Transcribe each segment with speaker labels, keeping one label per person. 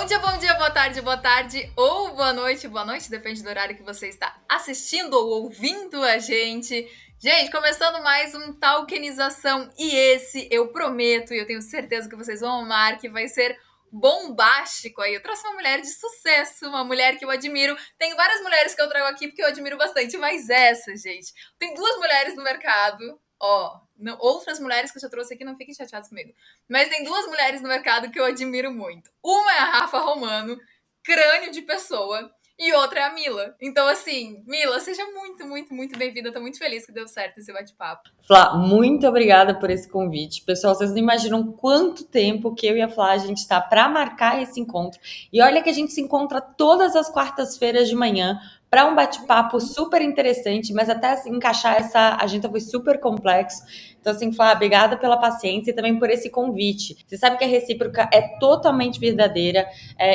Speaker 1: Bom dia, boa tarde ou boa noite, depende do horário que você está assistindo ou ouvindo a gente. Gente, começando mais um Talkenização e esse eu prometo e eu tenho certeza que vocês vão amar, que vai ser bombástico aí. Eu trouxe uma mulher de sucesso, uma mulher que eu admiro. Tem várias mulheres que eu trago aqui porque eu admiro bastante, mas essa, gente, tem duas mulheres no mercado, outras mulheres que eu já trouxe aqui, não fiquem chateados comigo. Mas tem duas mulheres no mercado que eu admiro muito. Uma é a Rafa Romano, crânio de pessoa, e outra é a Mila. Então, assim, Mila, seja muito, muito, muito bem-vinda. Eu tô muito feliz que deu certo esse bate-papo.
Speaker 2: Flá, muito obrigada por esse convite. Pessoal, vocês não imaginam quanto tempo que eu e a Flá, a gente está para marcar esse encontro. E olha que a gente se encontra todas as quartas-feiras de manhã para um bate-papo super interessante, mas até assim, encaixar essa agenda foi super complexo. Então, assim, Flá, obrigada pela paciência e também por esse convite. Você sabe que a recíproca é totalmente verdadeira.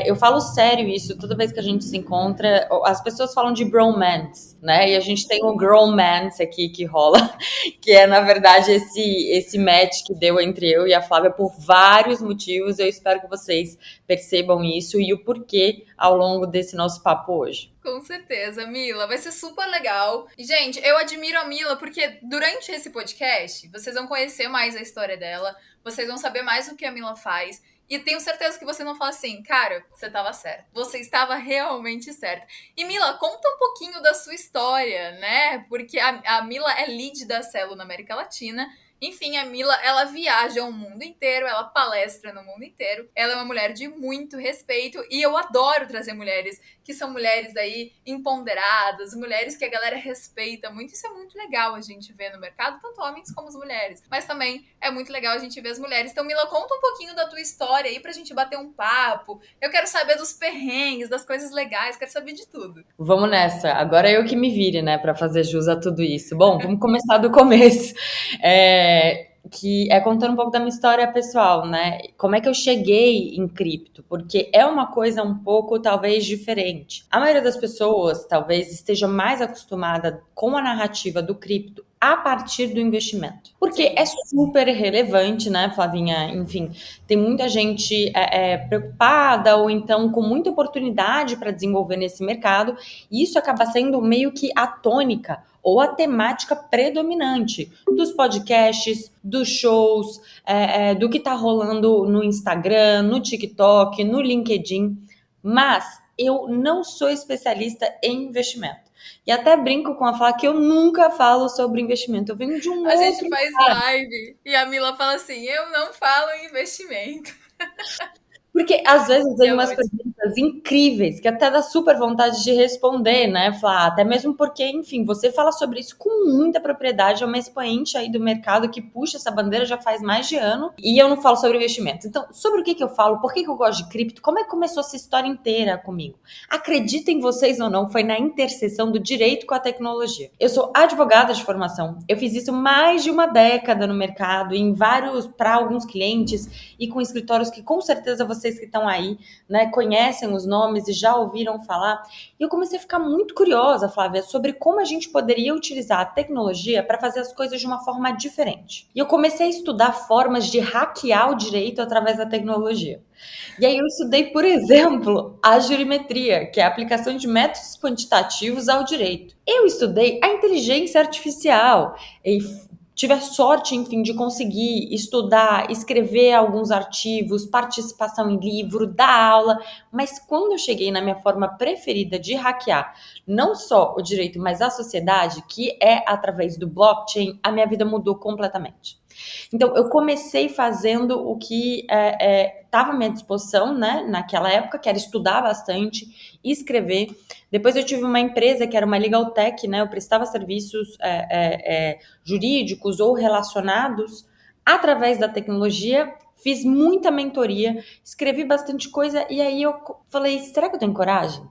Speaker 2: Eu falo sério isso toda vez que a gente se encontra. As pessoas falam de bromance, né? E a gente tem o gromance aqui que rola, que é, na verdade, esse match que deu entre eu e a Flávia por vários motivos. Eu espero que vocês percebam isso e o porquê ao longo desse nosso papo hoje.
Speaker 1: Com certeza, Mila, vai ser super legal. E, gente, eu admiro a Mila porque durante esse podcast vocês vão conhecer mais a história dela, vocês vão saber mais o que a Mila faz. E tenho certeza que você não fala assim, cara, você estava certo. Você estava realmente certo. E Mila, conta um pouquinho da sua história, né? Porque a Mila é lead da Celo na América Latina. Enfim, a Mila, ela viaja o mundo inteiro, ela palestra no mundo inteiro. Ela é uma mulher de muito respeito e eu adoro trazer mulheres que são mulheres aí empoderadas, mulheres que a galera respeita muito. Isso é muito legal a gente ver no mercado, tanto homens como as mulheres. Mas também é muito legal a gente ver as mulheres. Então, Mila, conta um pouquinho da tua história aí pra gente bater um papo. Eu quero saber dos perrengues, das coisas legais, quero saber de tudo.
Speaker 2: Vamos nessa. Agora eu que me vire, né, para fazer jus a tudo isso. Bom, vamos começar do começo. Que é contando um pouco da minha história pessoal, né? Como é que eu cheguei em cripto? Porque é uma coisa um pouco, talvez, diferente. A maioria das pessoas, talvez, esteja mais acostumada com a narrativa do cripto a partir do investimento. Porque é super relevante, né, Flavinha? Enfim, tem muita gente preocupada ou então com muita oportunidade para desenvolver nesse mercado, e isso acaba sendo meio que a tônica ou a temática predominante dos podcasts, dos shows, do que está rolando no Instagram, no TikTok, no LinkedIn. Mas eu não sou especialista em investimento. E até brinco com a Flá que eu nunca falo sobre investimento. Eu venho de um
Speaker 1: A
Speaker 2: outro
Speaker 1: gente faz
Speaker 2: lugar.
Speaker 1: live e a Mila fala assim: eu não falo em investimento.
Speaker 2: Porque às vezes vem
Speaker 1: É
Speaker 2: umas
Speaker 1: ótimo.
Speaker 2: perguntas incríveis que até dá super vontade de responder, né, Flá? Até mesmo porque, enfim, você fala sobre isso com muita propriedade, é uma expoente aí do mercado que puxa essa bandeira já faz mais de ano, e eu não falo sobre investimento. Então, sobre o que eu falo, por que eu gosto de cripto, como é que começou essa história inteira comigo? Acreditem vocês ou não, foi na interseção do direito com a tecnologia. Eu sou advogada de formação, eu fiz isso mais de uma década no mercado, para alguns clientes e com escritórios que com certeza vocês que estão aí, né, conhecem os nomes e já ouviram falar. E eu comecei a ficar muito curiosa, Flávia, sobre como a gente poderia utilizar a tecnologia para fazer as coisas de uma forma diferente. E eu comecei a estudar formas de hackear o direito através da tecnologia. E aí eu estudei, por exemplo, a jurimetria, que é a aplicação de métodos quantitativos ao direito. Eu estudei a inteligência artificial e tive a sorte, enfim, de conseguir estudar, escrever alguns artigos, participação em livro, dar aula, mas quando eu cheguei na minha forma preferida de hackear, não só o direito, mas a sociedade, que é através do blockchain, a minha vida mudou completamente. Então, eu comecei fazendo o que estava à minha disposição, né, naquela época, que era estudar bastante, escrever. Depois eu tive uma empresa que era uma legal tech, né, eu prestava serviços jurídicos ou relacionados através da tecnologia, fiz muita mentoria, escrevi bastante coisa, e aí eu falei, será que eu tenho coragem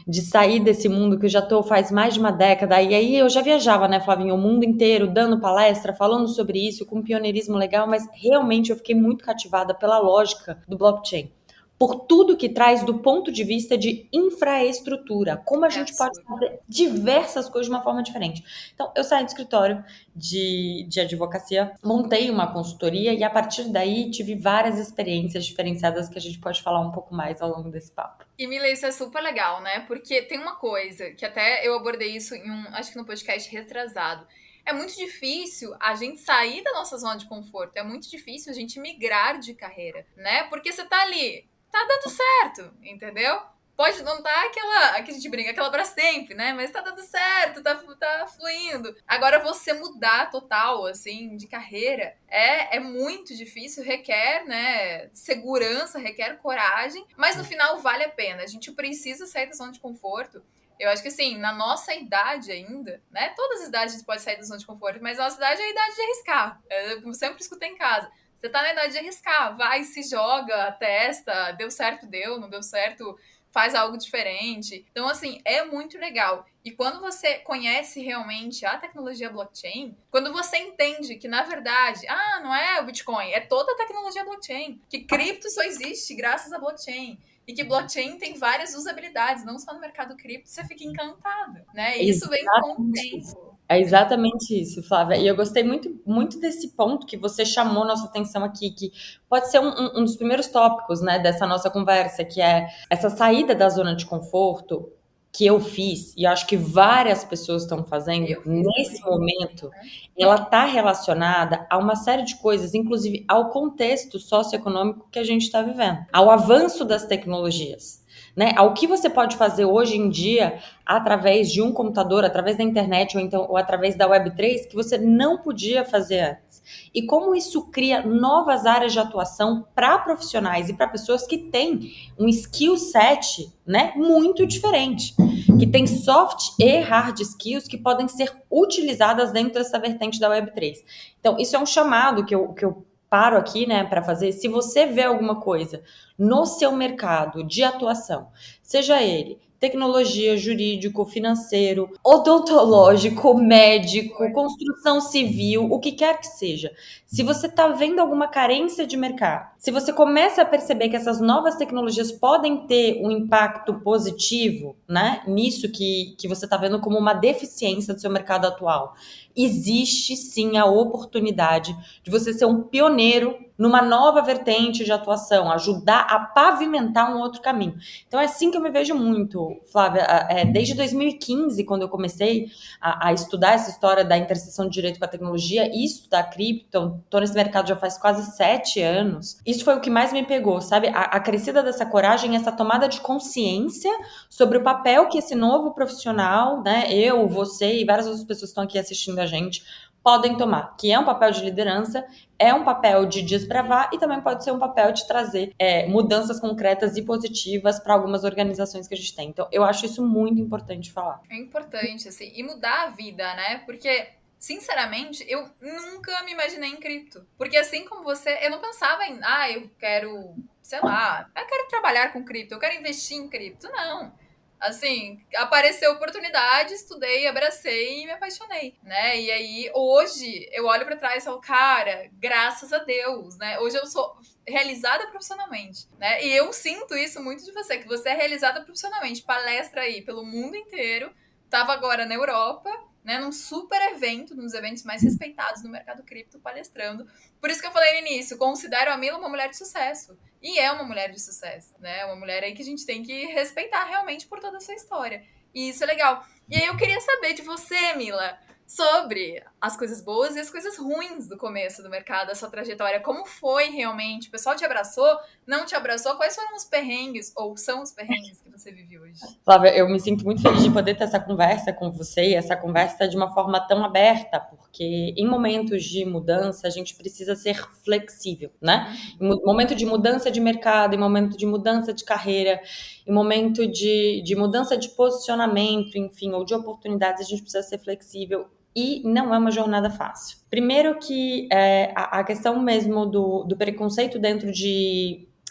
Speaker 2: de sair desse mundo que eu já estou faz mais de uma década? E aí eu já viajava, né, Flavinha, o mundo inteiro, dando palestra, falando sobre isso, com um pioneirismo legal, mas realmente eu fiquei muito cativada pela lógica do blockchain. por tudo que traz do ponto de vista de infraestrutura, como a
Speaker 1: É
Speaker 2: gente pode
Speaker 1: absurdo.
Speaker 2: fazer diversas coisas de uma forma diferente. Então, eu saí do escritório de advocacia, montei uma consultoria e a partir daí tive várias experiências diferenciadas que a gente pode falar um pouco mais ao longo desse papo.
Speaker 1: E Mila, isso é super legal, né? Porque tem uma coisa que até eu abordei isso em acho que no podcast retrasado. É muito difícil a gente sair da nossa zona de conforto. É muito difícil a gente migrar de carreira, né? Porque você tá ali, tá dando certo, entendeu? Pode não tá aquela, que a gente brinca, aquela pra sempre, né? Mas tá dando certo, tá fluindo. Agora você mudar total, assim, de carreira é muito difícil, requer, né, segurança, requer coragem, mas no final vale a pena. A gente precisa sair da zona de conforto. Eu acho que assim, na nossa idade ainda, né? Todas as idades a gente pode sair da zona de conforto, mas a nossa idade é a idade de arriscar. Eu sempre escutei em casa. Você tá na idade de arriscar, vai, se joga, testa, deu certo, deu, não deu certo, faz algo diferente. Então, assim, é muito legal. E quando você conhece realmente a tecnologia blockchain, quando você entende que, na verdade, não é o Bitcoin, é toda a tecnologia blockchain, que cripto só existe graças à blockchain. E que blockchain tem várias usabilidades, não só no mercado cripto, você fica encantado, né? E isso vem com o
Speaker 2: Exatamente isso.
Speaker 1: tempo.
Speaker 2: É exatamente isso, Flávia. E eu gostei muito, muito desse ponto que você chamou nossa atenção aqui, que pode ser um dos primeiros tópicos, né, dessa nossa conversa, que é essa saída da zona de conforto que eu fiz, e acho que várias pessoas estão fazendo
Speaker 1: Eu fiz
Speaker 2: nesse
Speaker 1: também,
Speaker 2: momento,
Speaker 1: né?
Speaker 2: ela está relacionada a uma série de coisas, inclusive ao contexto socioeconômico que a gente está vivendo, ao avanço das tecnologias. Né, ao que você pode fazer hoje em dia através de um computador, através da internet ou através da Web3 que você não podia fazer antes. E como isso cria novas áreas de atuação para profissionais e para pessoas que têm um skill set, né, muito diferente, que tem soft e hard skills que podem ser utilizadas dentro dessa vertente da Web3. Então, isso é um chamado que eu paro aqui, né, para fazer. Se você vê alguma coisa no seu mercado de atuação, seja ele tecnologia, jurídico, financeiro, odontológico, médico, construção civil, o que quer que seja. Se você está vendo alguma carência de mercado, se você começa a perceber que essas novas tecnologias podem ter um impacto positivo, né, nisso que você está vendo como uma deficiência do seu mercado atual, existe sim a oportunidade de você ser um pioneiro numa nova vertente de atuação, ajudar a pavimentar um outro caminho. Então é assim que eu me vejo muito, Flávia. Desde 2015, quando eu comecei a estudar essa história da interseção de direito com a tecnologia e estudar cripto, então estou nesse mercado já faz quase 7 anos. Isso foi o que mais me pegou, sabe? A crescida dessa coragem, essa tomada de consciência sobre o papel que esse novo profissional, né, eu, você e várias outras pessoas que estão aqui assistindo a gente, podem tomar, que é um papel de liderança, é um papel de desbravar e também pode ser um papel de trazer mudanças concretas e positivas para algumas organizações que a gente tem. Então, eu acho isso muito importante falar.
Speaker 1: É importante, assim, e mudar a vida, né? Porque, sinceramente, eu nunca me imaginei em cripto. Porque assim como você, eu não pensava em, eu quero, sei lá, eu quero trabalhar com cripto, eu quero investir em cripto. Não. Assim, apareceu oportunidade, estudei, abracei e me apaixonei, né? E aí, hoje, eu olho pra trás e falo, cara, graças a Deus, né? Hoje eu sou realizada profissionalmente, né? E eu sinto isso muito de você, que você é realizada profissionalmente, palestra aí pelo mundo inteiro, tava agora na Europa, né, num super evento, nos eventos mais respeitados no mercado cripto, palestrando. Por isso que eu falei no início, considero a Mila uma mulher de sucesso. E é uma mulher de sucesso, né? Uma mulher aí que a gente tem que respeitar realmente por toda a sua história. E isso é legal. E aí eu queria saber de você, Mila, sobre as coisas boas e as coisas ruins do começo do mercado, a sua trajetória. Como foi realmente? O pessoal te abraçou? Não te abraçou? Quais foram os perrengues, ou são os perrengues que você vive hoje?
Speaker 2: Flávia, eu me sinto muito feliz de poder ter essa conversa com você e essa conversa de uma forma tão aberta, porque em momentos de mudança a gente precisa ser flexível, né? Em momento de mudança de mercado, em momento de mudança de carreira, em momento de mudança de posicionamento, enfim, ou de oportunidades, a gente precisa ser flexível. E não é uma jornada fácil. Primeiro que a questão mesmo do preconceito dentro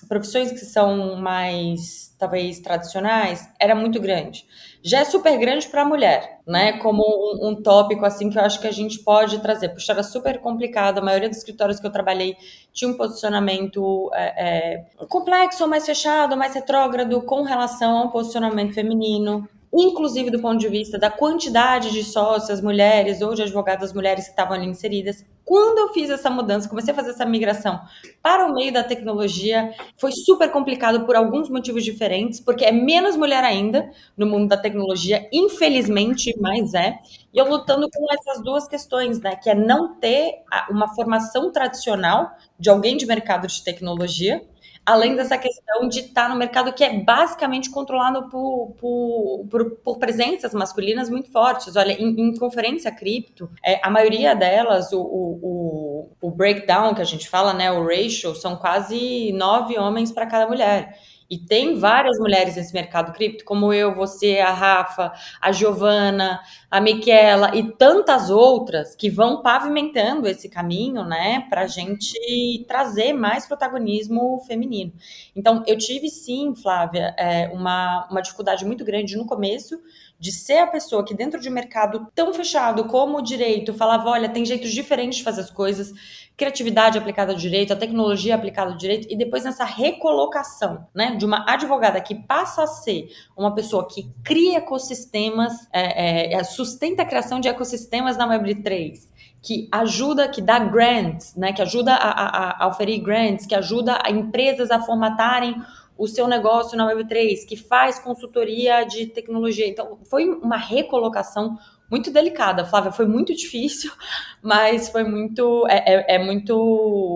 Speaker 2: profissões que são mais, talvez, tradicionais, era muito grande. Já é super grande para a mulher, né? Como um tópico, assim, que eu acho que a gente pode trazer. Puxa, era super complicado. A maioria dos escritórios que eu trabalhei tinha um posicionamento complexo, ou mais fechado, ou mais retrógrado, com relação a um posicionamento feminino. Inclusive do ponto de vista da quantidade de sócias mulheres ou de advogadas mulheres que estavam ali inseridas. Quando eu fiz essa mudança, comecei a fazer essa migração para o meio da tecnologia, foi super complicado por alguns motivos diferentes, porque é menos mulher ainda no mundo da tecnologia, infelizmente, mas é. E eu lutando com essas duas questões, né? Que é não ter uma formação tradicional de alguém de mercado de tecnologia, além dessa questão de estar no mercado que é basicamente controlado por presenças masculinas muito fortes. Olha, em conferência cripto, a maioria delas, o breakdown que a gente fala, né, o ratio, são quase 9 homens para cada mulher. E tem várias mulheres nesse mercado cripto, como eu, você, a Rafa, a Giovana, a Miquela e tantas outras que vão pavimentando esse caminho, né, para a gente trazer mais protagonismo feminino. Então, eu tive sim, Flávia, uma dificuldade muito grande no começo de ser a pessoa que dentro de um mercado tão fechado como o direito falava, olha, tem jeitos diferentes de fazer as coisas, criatividade aplicada ao direito, a tecnologia aplicada ao direito, e depois nessa recolocação, né, de uma advogada que passa a ser uma pessoa que cria ecossistemas, sustenta a criação de ecossistemas na Web3, que ajuda, que dá grants, né, que ajuda a oferir grants, que ajuda a empresas a formatarem o seu negócio na Web3, que faz consultoria de tecnologia. Então, foi uma recolocação muito delicada, Flávia, foi muito difícil, mas foi muito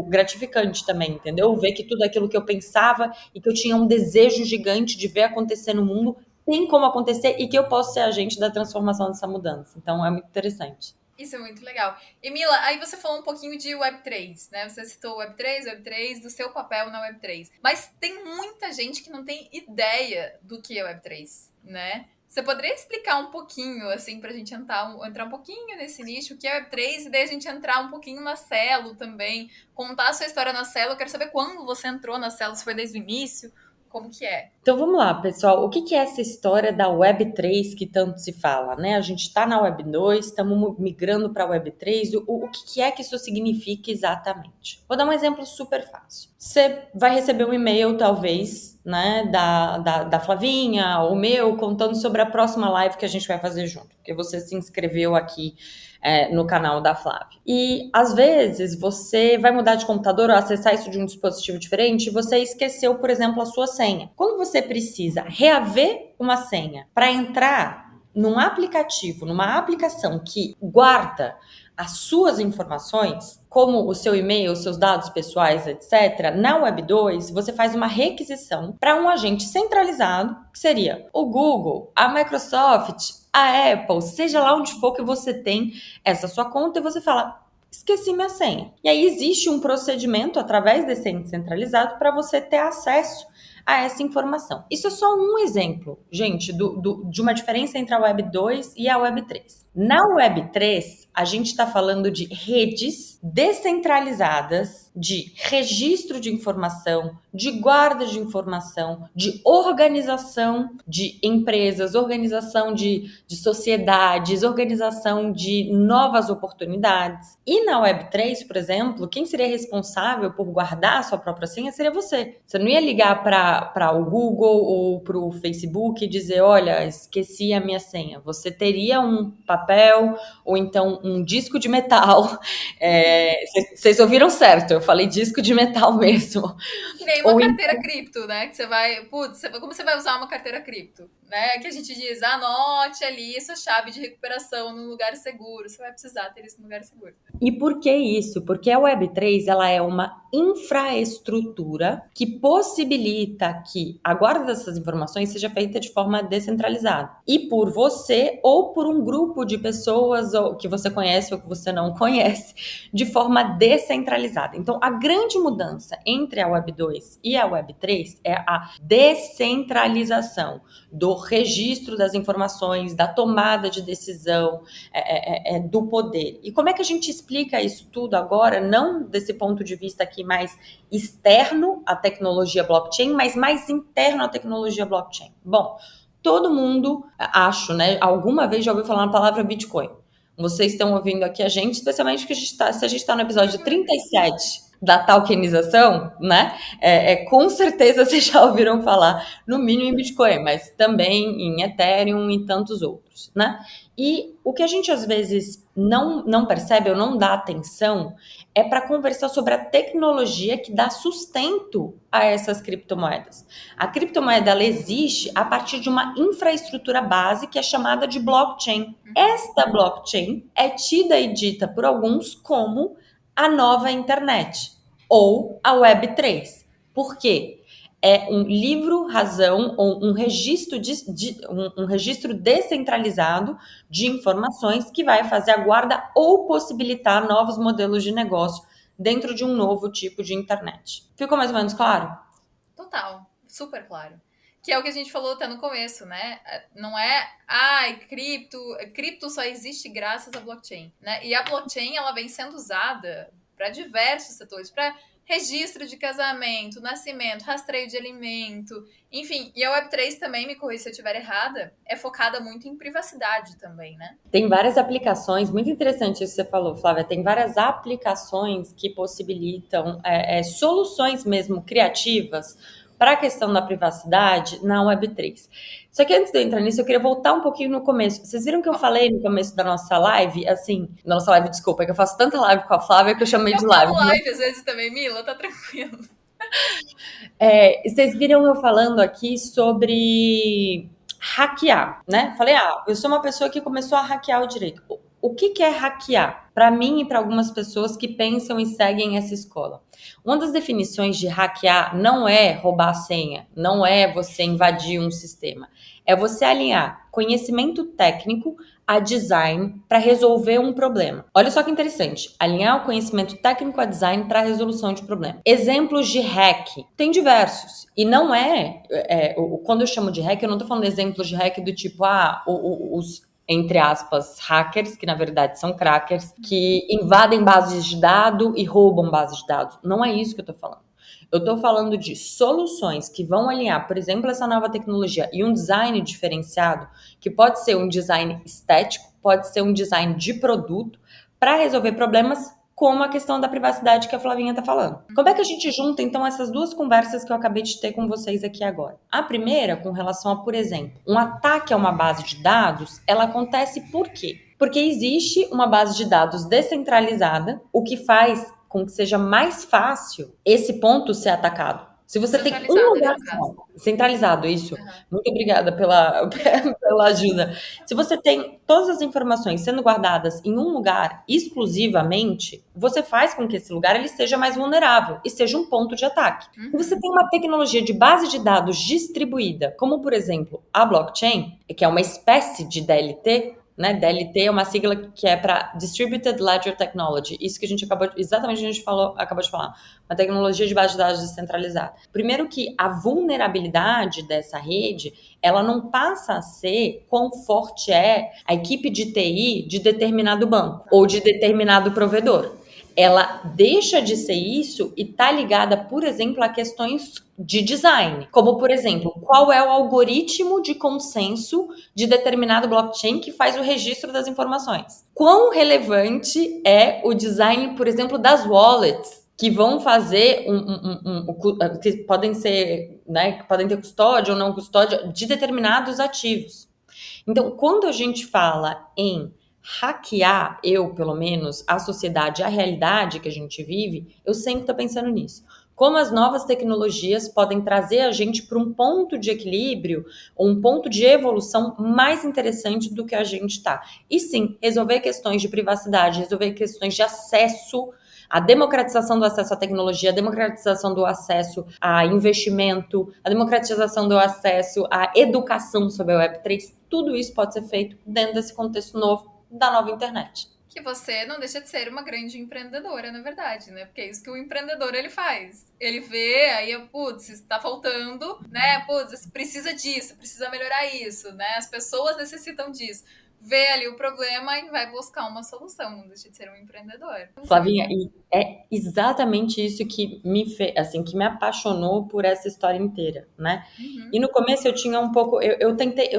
Speaker 2: gratificante também, entendeu? Ver que tudo aquilo que eu pensava e que eu tinha um desejo gigante de ver acontecer no mundo, tem como acontecer e que eu posso ser agente da transformação dessa mudança. Então, é muito interessante.
Speaker 1: Isso é muito legal. E Mila, aí você falou um pouquinho de Web3, né? Você citou Web3, do seu papel na Web3. Mas tem muita gente que não tem ideia do que é Web3, né? Você poderia explicar um pouquinho, assim, pra gente entrar um pouquinho nesse nicho, o que é Web3, e daí a gente entrar um pouquinho na Celo também, contar a sua história na Celo. Eu quero saber quando você entrou na Celo, se foi desde o início, como que é?
Speaker 2: Então vamos lá, pessoal. O que é essa história da Web3 que tanto se fala, né? A gente está na Web2, estamos migrando para a Web3. O que é que isso significa exatamente? Vou dar um exemplo super fácil. Você vai receber um e-mail, talvez, né, da Flavinha ou meu, contando sobre a próxima live que a gente vai fazer junto, porque você se inscreveu aqui no canal da Flávia. E, às vezes, você vai mudar de computador ou acessar isso de um dispositivo diferente e você esqueceu, por exemplo, a sua senha. Quando você precisa reaver uma senha para entrar num aplicativo, numa aplicação que guarda as suas informações, como o seu e-mail, os seus dados pessoais, etc., na Web2, você faz uma requisição para um agente centralizado, que seria o Google, a Microsoft, a Apple, seja lá onde for que você tem essa sua conta, e você fala, esqueci minha senha. E aí existe um procedimento através desse ente centralizado para você ter acesso a essa informação. Isso é só um exemplo, gente, de uma diferença entre a Web 2 e a Web 3. Na Web 3, a gente está falando de redes descentralizadas, de registro de informação, de guarda de informação, de organização de empresas, organização de sociedades, organização de novas oportunidades. E na Web 3, por exemplo, quem seria responsável por guardar a sua própria senha seria você. Você não ia ligar para o Google ou para o Facebook e dizer, olha, esqueci a minha senha. Você teria um papel ou então um disco de metal. Vocês ouviram certo, eu falei disco de metal mesmo.
Speaker 1: Que nem uma carteira cripto, né? Que você vai... Putz, como você vai usar uma carteira cripto? Né? Que a gente diz, anote ali sua chave de recuperação num lugar seguro. Você vai precisar ter isso num lugar seguro.
Speaker 2: E por que isso? Porque a Web3 ela é uma infraestrutura que possibilita que a guarda dessas informações seja feita de forma descentralizada. E por você ou por um grupo de pessoas que você conhece ou que você não conhece, de forma descentralizada. Então, a grande mudança entre a Web2 e a Web3 é a descentralização do registro das informações, da tomada de decisão, do poder. E como é que a gente explica isso tudo agora, não desse ponto de vista aqui mais externo à tecnologia blockchain, mas mais interno à tecnologia blockchain? Bom, todo mundo, acho, né, alguma vez já ouviu falar na palavra Bitcoin. Vocês estão ouvindo aqui a gente, especialmente porque se a gente está no episódio 37 da tokenização, né? Com certeza vocês já ouviram falar, no mínimo em Bitcoin, mas também em Ethereum e tantos outros, né? E o que a gente às vezes não percebe ou não dá atenção é para conversar sobre a tecnologia que dá sustento a essas criptomoedas. A criptomoeda ela existe a partir de uma infraestrutura base que é chamada de blockchain. Esta blockchain é tida e dita por alguns como a nova internet ou a Web3. Por quê? É um livro-razão ou um registro, um registro descentralizado de informações que vai fazer a guarda ou possibilitar novos modelos de negócio dentro de um novo tipo de internet. Ficou mais ou menos claro?
Speaker 1: Total, super claro. Que é o que a gente falou até no começo, né? Não é, cripto só existe graças à blockchain, né? E a blockchain, ela vem sendo usada para diversos setores, para registro de casamento, nascimento, rastreio de alimento, enfim. E a Web3 também, me corrija se eu estiver errada, é focada muito em privacidade também, né?
Speaker 2: Tem várias aplicações, muito interessante isso que você falou, Flávia, tem várias aplicações que possibilitam soluções mesmo criativas para a questão da privacidade na Web3. Só que antes de eu entrar nisso, eu queria voltar um pouquinho no começo. Vocês viram que eu falei no começo da nossa live, assim, da nossa live, desculpa, é que eu faço tanta live com a Flávia que eu chamei de live.
Speaker 1: Eu falo live às vezes também, Mila, tá tranquilo.
Speaker 2: Vocês viram eu falando aqui sobre hackear, né? Falei, eu sou uma pessoa que começou a hackear o direito. O que é hackear? Para mim e para algumas pessoas que pensam e seguem essa escola. Uma das definições de hackear não é roubar a senha, não é você invadir um sistema. É você alinhar conhecimento técnico a design para resolver um problema. Olha só que interessante, alinhar o conhecimento técnico a design para a resolução de problema. Exemplos de hack, tem diversos. E não quando eu chamo de hack, eu não estou falando de exemplos de hack do tipo, os entre aspas, hackers, que na verdade são crackers, que invadem bases de dados e roubam bases de dados. Não é isso que eu estou falando. Eu estou falando de soluções que vão alinhar, por exemplo, essa nova tecnologia e um design diferenciado, que pode ser um design estético, pode ser um design de produto, para resolver problemas como a questão da privacidade que a Flavinha está falando. Como é que a gente junta, então, essas duas conversas que eu acabei de ter com vocês aqui agora? A primeira, com relação a, por exemplo, um ataque a uma base de dados, ela acontece por quê? Porque existe uma base de dados descentralizada, o que faz com que seja mais fácil esse ponto ser atacado. Se você tem um lugar só, centralizado, isso. Uhum. Muito obrigada pela ajuda. Se você tem todas as informações sendo guardadas em um lugar exclusivamente, você faz com que esse lugar ele seja mais vulnerável e seja um ponto de ataque. Uhum. Se você tem uma tecnologia de base de dados distribuída, como por exemplo a blockchain, que é uma espécie de DLT, né? DLT é uma sigla que é para Distributed Ledger Technology. Isso que a gente acabou de falar. Uma tecnologia de base de dados descentralizada. Primeiro que a vulnerabilidade dessa rede, ela não passa a ser quão forte é a equipe de TI de determinado banco ou de determinado provedor. Ela deixa de ser isso e está ligada, por exemplo, a questões de design. Como, por exemplo, qual é o algoritmo de consenso de determinado blockchain que faz o registro das informações? Quão relevante é o design, por exemplo, das wallets, que vão fazer que podem ser, né, que podem ter custódia ou não custódia de determinados ativos. Então, quando a gente fala em hackear, pelo menos, a sociedade, a realidade que a gente vive, eu sempre estou pensando nisso. Como as novas tecnologias podem trazer a gente para um ponto de equilíbrio, ou um ponto de evolução mais interessante do que a gente está. E sim, resolver questões de privacidade, resolver questões de acesso, a democratização do acesso à tecnologia, a democratização do acesso a investimento, a democratização do acesso à educação sobre a Web3, tudo isso pode ser feito dentro desse contexto novo da nova internet.
Speaker 1: que você não deixa de ser uma grande empreendedora, na verdade, né? Porque é isso que o empreendedor ele faz. Ele vê, aí, putz, está faltando, né? Putz, precisa disso, precisa melhorar isso, né? As pessoas necessitam disso. Vê ali o problema e vai buscar uma solução, não deixa de ser um empreendedor. Isso é muito
Speaker 2: Flavinha,
Speaker 1: bom.
Speaker 2: e é exatamente isso que me fez, assim, que me apaixonou por essa história inteira, né? E
Speaker 1: Uhum.
Speaker 2: no começo eu tinha um pouco, eu tentei,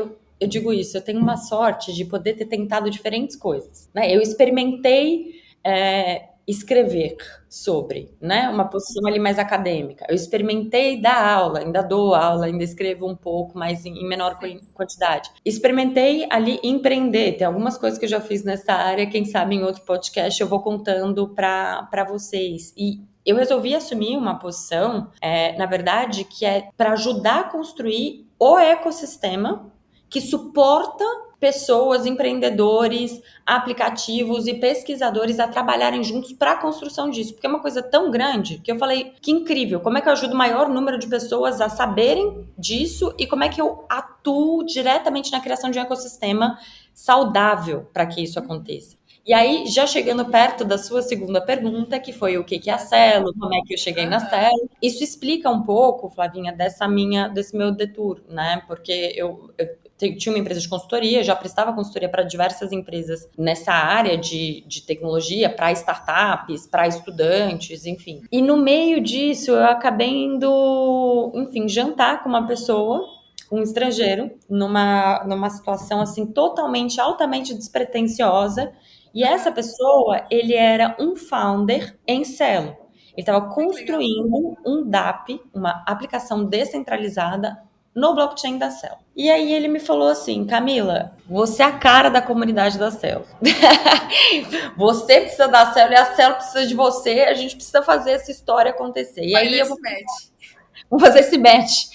Speaker 2: eu digo isso, eu tenho uma sorte de poder ter tentado diferentes coisas, né? Eu experimentei escrever sobre, né? Uma posição ali mais acadêmica. Eu experimentei dar aula, ainda dou aula, ainda escrevo um pouco, mas em menor
Speaker 1: Sim.
Speaker 2: quantidade. Experimentei ali empreender. Tem algumas coisas que eu já fiz nessa área, quem sabe em outro podcast eu vou contando para vocês. E eu resolvi assumir uma posição, na verdade, que é para ajudar a construir o ecossistema que suporta pessoas, empreendedores, aplicativos e pesquisadores a trabalharem juntos para a construção disso, porque é uma coisa tão grande que eu falei, que incrível, como é que eu ajudo o maior número de pessoas a saberem disso e como é que eu atuo diretamente na criação de um ecossistema saudável para que isso aconteça. E aí, já chegando perto da sua segunda pergunta, que foi o que é a Celo, como é que eu cheguei na
Speaker 1: Aham.
Speaker 2: Celo, isso explica um pouco, Flavinha, desse meu detour, né? Porque eu tinha uma empresa de consultoria, já prestava consultoria para diversas empresas nessa área de tecnologia, para startups, para estudantes, enfim. E no meio disso, eu acabei indo, enfim, jantar com uma pessoa, um estrangeiro, numa situação assim totalmente, altamente despretensiosa. E essa
Speaker 1: Aham.
Speaker 2: pessoa, ele era um founder em Celo. Ele estava
Speaker 1: Ai, que legal.
Speaker 2: construindo um DApp, uma aplicação descentralizada no blockchain da Celo. E aí ele me falou assim, Camila, você é a cara da comunidade da Celo. Você precisa da Celo e a Celo precisa de você, a gente precisa fazer essa história acontecer. E
Speaker 1: Vai
Speaker 2: aí eu
Speaker 1: nesse
Speaker 2: vou
Speaker 1: match.
Speaker 2: Vamos fazer esse match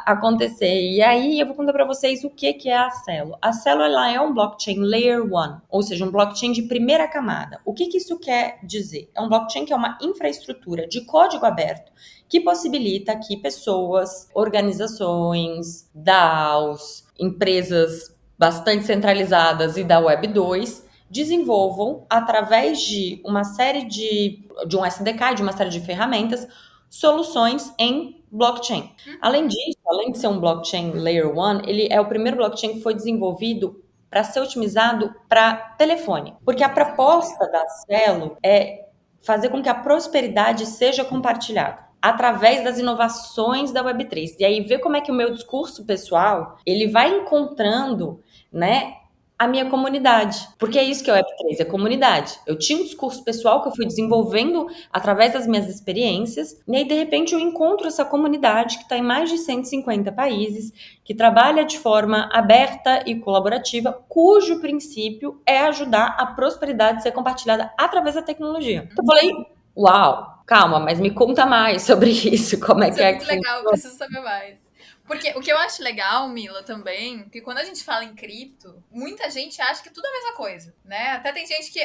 Speaker 2: acontecer. E aí eu vou contar para vocês o que é a Celo. A Celo ela é um blockchain layer 1, ou seja, um blockchain de primeira camada. O que isso quer dizer? É um blockchain que é uma infraestrutura de código aberto que possibilita que pessoas, organizações, DAOs, empresas bastante centralizadas e da Web 2 desenvolvam através de uma série de um SDK, de uma série de ferramentas, soluções em blockchain. Além
Speaker 1: Uhum.
Speaker 2: disso, além de ser um blockchain layer 1, ele é o primeiro blockchain que foi desenvolvido para ser otimizado para telefone. Porque a
Speaker 1: Isso é muito
Speaker 2: proposta
Speaker 1: legal.
Speaker 2: da Celo é fazer com que a prosperidade seja compartilhada através das inovações da Web3. E aí ver como é que o meu discurso pessoal, ele vai encontrando, né, a minha comunidade. Porque é isso que é o Web3, é comunidade. Eu tinha um discurso pessoal que eu fui desenvolvendo através das minhas experiências, e aí, de repente, eu encontro essa comunidade que está em mais de 150 países, que trabalha de forma aberta e colaborativa, cujo princípio é ajudar a prosperidade ser compartilhada através da tecnologia. Então, eu falei, uau, calma, mas me conta mais sobre isso, como
Speaker 1: Isso é
Speaker 2: é que
Speaker 1: muito legal, eu
Speaker 2: funciona.
Speaker 1: preciso saber mais. Porque o que eu acho legal, Mila, também, que quando a gente fala em cripto, muita gente acha que tudo é a mesma coisa, né? Até tem gente que,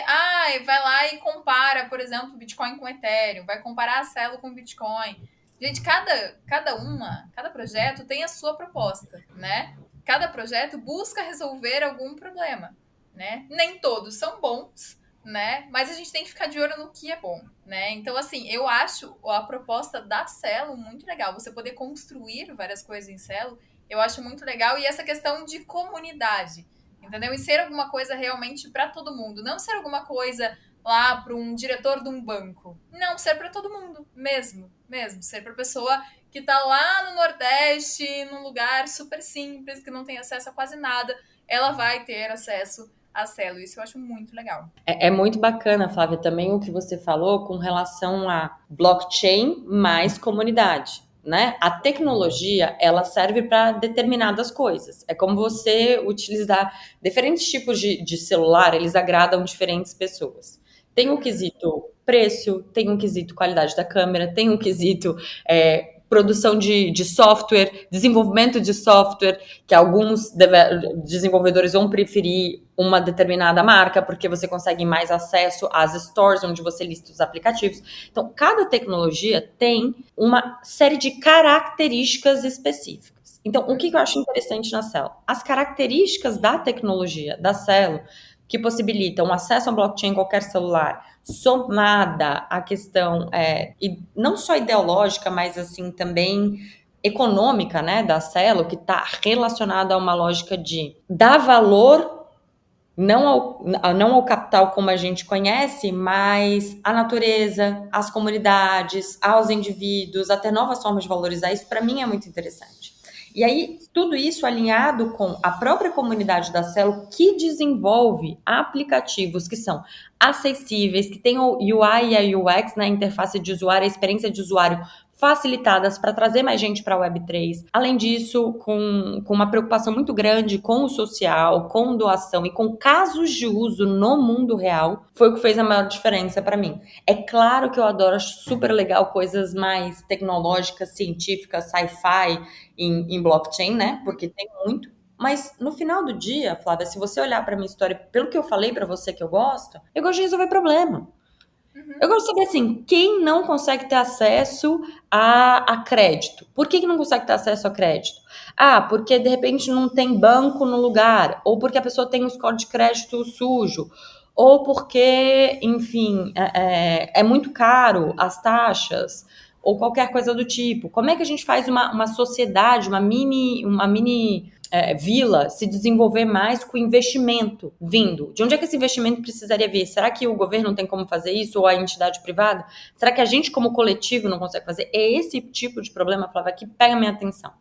Speaker 1: vai lá e compara, por exemplo, Bitcoin com Ethereum, vai comparar a Celo com Bitcoin. Gente, cada projeto tem a sua proposta, né? Cada projeto busca resolver algum problema, né? Nem todos são bons, né? Mas a gente tem que ficar de olho no que é bom, né? Então, assim, eu acho a proposta da Celo muito legal. Você poder construir várias coisas em Celo, eu acho muito legal. E essa questão de comunidade, entendeu? E ser alguma coisa realmente para todo mundo. Não ser alguma coisa lá para um diretor de um banco. Não, ser para todo mundo, mesmo. Ser para pessoa que tá lá no Nordeste, num lugar super simples, que não tem acesso a quase nada, ela vai ter acesso a Celo. Isso eu acho muito legal.
Speaker 2: É muito bacana, Flávia, também o que você falou com relação a blockchain mais comunidade, né? A tecnologia, ela serve para determinadas coisas. É como você utilizar diferentes tipos de celular, eles agradam diferentes pessoas. Tem um
Speaker 1: Uhum.
Speaker 2: quesito preço, tem um quesito qualidade da câmera, tem um quesito produção de software, desenvolvimento de software, que alguns desenvolvedores vão preferir uma determinada marca, porque você consegue mais acesso às stores, onde você lista os aplicativos. Então, cada tecnologia tem uma série de características específicas. Então, o que eu acho interessante na Celo? As características da tecnologia da Celo que possibilitam acesso ao blockchain em qualquer celular, somada à questão e não só ideológica, mas assim também econômica, né, da Celo, que está relacionada a uma lógica de dar valor não ao capital como a gente conhece, mas à natureza, às comunidades, aos indivíduos, até novas formas de valorizar isso, para mim é muito interessante. E aí, tudo isso alinhado com a própria comunidade da Celo, que desenvolve aplicativos que são acessíveis, que tem o UI e a UX, né, a interface de usuário, a experiência de usuário facilitadas para trazer mais gente para a Web3. Além disso, com uma preocupação muito grande com o social, com doação e com casos de uso no mundo real, foi o que fez a maior diferença para mim. É claro que eu adoro, acho super legal coisas mais tecnológicas, científicas, sci-fi em blockchain, né? Porque tem muito. Mas no final do dia, Flávia, se você olhar para minha história, pelo que eu falei para você que eu gosto de resolver problema. Eu gosto de saber assim, quem não consegue ter acesso a crédito? Por que não consegue ter acesso a crédito? Ah, porque de repente não tem banco no lugar, ou porque a pessoa tem um score de crédito sujo, ou porque, enfim, é muito caro as taxas, ou qualquer coisa do tipo. Como é que a gente faz uma sociedade, uma mini vila se desenvolver mais com investimento vindo? De onde é que esse investimento precisaria vir? Será que o governo não tem como fazer isso ou a entidade privada? Será que a gente como coletivo não consegue fazer? É esse tipo de problema, Flávia, que pega a minha atenção.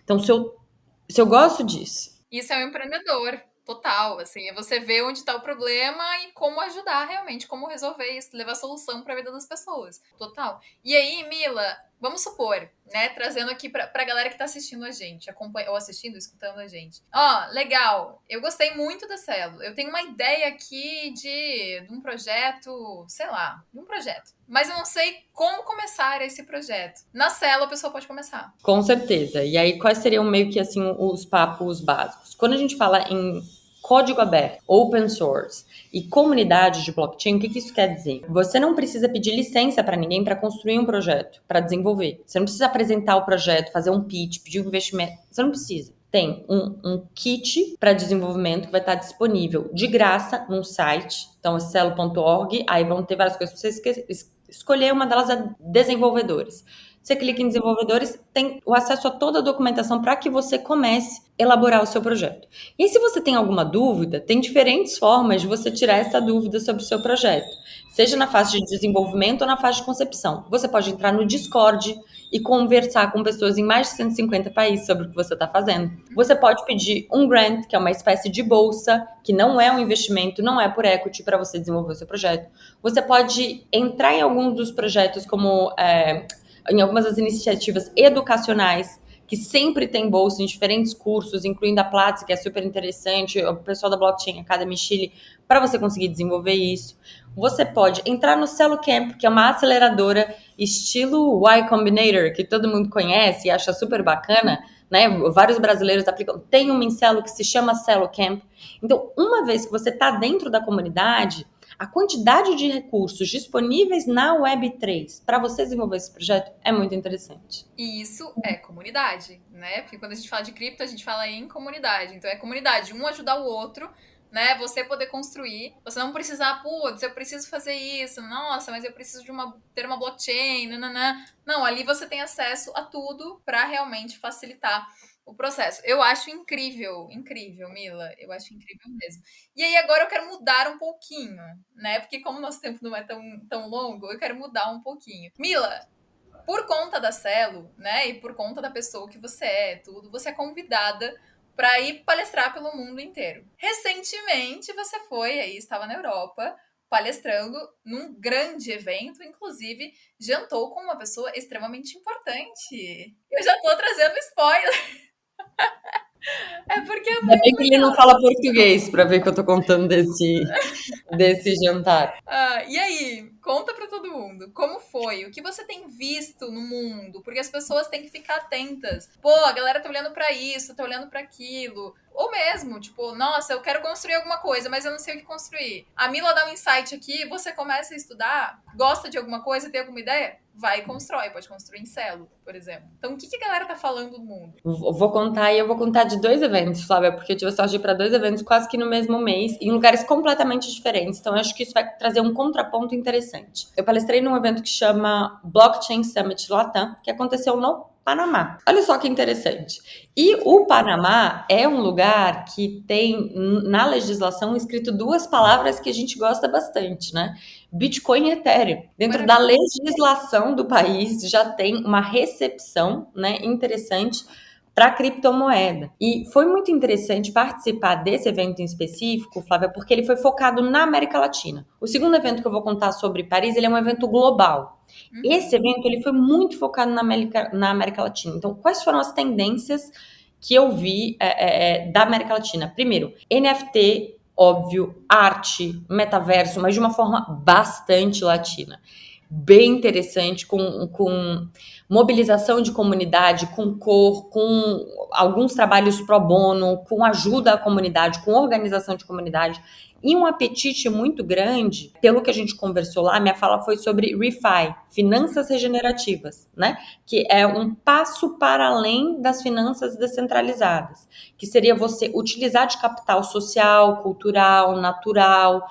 Speaker 2: Então, se eu gosto disso.
Speaker 1: Isso é um empreendedor, total, assim, é você ver onde está o problema e como ajudar realmente, como resolver isso, levar solução para a vida das pessoas, total. E aí, Mila, vamos supor, né, trazendo aqui para a galera que está assistindo a gente, ou assistindo, escutando a gente. Ó, legal, eu gostei muito da Celo, eu tenho uma ideia aqui de um projeto, sei lá, de um projeto, mas eu não sei como começar esse projeto. Na Celo a pessoa pode começar.
Speaker 2: Com certeza. E aí, quais seriam meio que assim os papos básicos? Quando a gente fala em código aberto, open source e comunidade de blockchain, o que isso quer dizer? Você não precisa pedir licença para ninguém para construir um projeto, para desenvolver. Você não precisa apresentar o projeto, fazer um pitch, pedir um investimento. Você não precisa. Tem um kit para desenvolvimento que vai estar disponível de graça num site. Então, é celo.org. Aí vão ter várias coisas para você escolher. Uma delas é desenvolvedores. Você clica em desenvolvedores, tem o acesso a toda a documentação para que você comece a elaborar o seu projeto. E aí, se você tem alguma dúvida, tem diferentes formas de você tirar essa dúvida sobre o seu projeto. Seja na fase de desenvolvimento ou na fase de concepção. Você pode entrar no Discord e conversar com pessoas em mais de 150 países sobre o que você está fazendo. Você pode pedir um grant, que é uma espécie de bolsa, que não é um investimento, não é por equity para você desenvolver o seu projeto. Você pode entrar em alguns dos projetos como em algumas das iniciativas educacionais, que sempre tem bolsa em diferentes cursos, incluindo a Platzi, que é super interessante, o pessoal da Blockchain Academy Chile, para você conseguir desenvolver isso. Você pode entrar no Celo Camp, que é uma aceleradora estilo Y Combinator, que todo mundo conhece e acha super bacana, né? Vários brasileiros aplicam. Tem um em Celo que se chama Celo Camp. Então, uma vez que você está dentro da comunidade, a quantidade de recursos disponíveis na Web3 para você desenvolver esse projeto é muito interessante.
Speaker 1: E isso é comunidade, né? Porque quando a gente fala de cripto, a gente fala em comunidade. Então é comunidade, um ajudar o outro, né? Você poder construir. Você não precisar, putz, eu preciso fazer isso. Nossa, mas eu preciso ter uma blockchain, nananã. Não, ali você tem acesso a tudo para realmente facilitar o processo. Eu acho incrível, incrível, Mila. Eu acho incrível mesmo. E aí agora eu quero mudar um pouquinho, né? Porque como nosso tempo não é tão longo, eu quero mudar um pouquinho. Mila, por conta da Celo, né, e por conta da pessoa que você é, tudo, você é convidada para ir palestrar pelo mundo inteiro. Recentemente você foi aí, estava na Europa, palestrando num grande evento, inclusive jantou com uma pessoa extremamente importante. Eu já tô trazendo spoiler. É porque é
Speaker 2: Ainda bem
Speaker 1: muito
Speaker 2: que ele não
Speaker 1: legal.
Speaker 2: fala português para ver que eu tô contando desse jantar.
Speaker 1: Ah, e aí, conta pra todo mundo, como foi? O que você tem visto no mundo? Porque as pessoas têm que ficar atentas. Pô, a galera tá olhando pra isso, tá olhando pra aquilo. Ou mesmo, tipo, nossa, eu quero construir alguma coisa, mas eu não sei o que construir. A Mila dá um insight aqui, você começa a estudar, gosta de alguma coisa, tem alguma ideia? vai e constrói, pode construir em Celo, por exemplo. Então, o que a galera tá falando do mundo?
Speaker 2: Vou contar, e eu vou contar de 2 eventos, Flávia, porque eu tive a sorte de ir para 2 eventos quase que no mesmo mês, em lugares completamente diferentes. Então, eu acho que isso vai trazer um contraponto interessante. Eu palestrei num evento que chama Blockchain Summit Latam, que aconteceu no Panamá. Olha só que interessante. E o Panamá é um lugar que tem na legislação escrito 2 palavras que a gente gosta bastante, né? Bitcoin e Ethereum. Dentro da legislação do país já tem uma recepção, né, interessante para criptomoeda. E foi muito interessante participar desse evento em específico, Flávia, porque ele foi focado na América Latina. O segundo evento que eu vou contar sobre Paris, ele é um evento global. Esse evento ele foi muito focado na América Latina. Então, quais foram as tendências que eu vi da América Latina? Primeiro, NFT, óbvio, arte, metaverso, mas de uma forma bastante latina. Bem interessante, com mobilização de comunidade, com cor, com alguns trabalhos pro bono, com ajuda à comunidade, com organização de comunidade, e um apetite muito grande. Pelo que a gente conversou lá, minha fala foi sobre ReFi, finanças regenerativas, né? Que é um passo para além das finanças descentralizadas, que seria você utilizar de capital social, cultural, natural,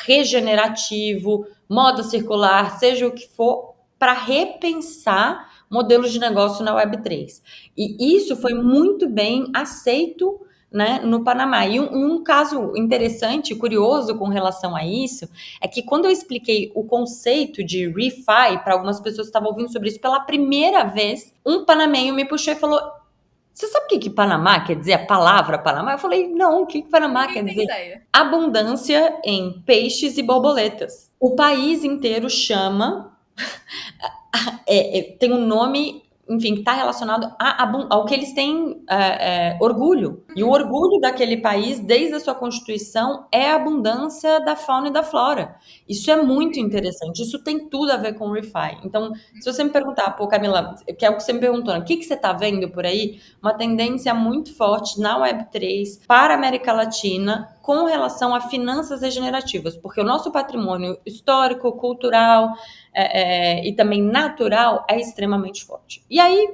Speaker 2: regenerativo, moda circular, seja o que for, para repensar modelos de negócio na Web3. E isso foi muito bem aceito, né, no Panamá. E um caso interessante, curioso com relação a isso, é que quando eu expliquei o conceito de ReFi para algumas pessoas que estavam ouvindo sobre isso pela primeira vez, um panamenho me puxou e falou: você sabe o que Panamá quer dizer? A palavra Panamá? Eu falei, não, o que Panamá quer dizer?
Speaker 1: Ideia.
Speaker 2: Abundância em peixes e borboletas. O país inteiro chama, tem um nome, enfim, que está relacionado ao que eles têm orgulho. E o orgulho daquele país, desde a sua Constituição, é a abundância da fauna e da flora. Isso é muito interessante. Isso tem tudo a ver com o ReFi. Então, se você me perguntar, pô, Camila, que é o que você me perguntou, né? O que você está vendo por aí? Uma tendência muito forte na Web3 para a América Latina com relação a finanças regenerativas, porque o nosso patrimônio histórico, cultural e também natural é extremamente forte. E aí,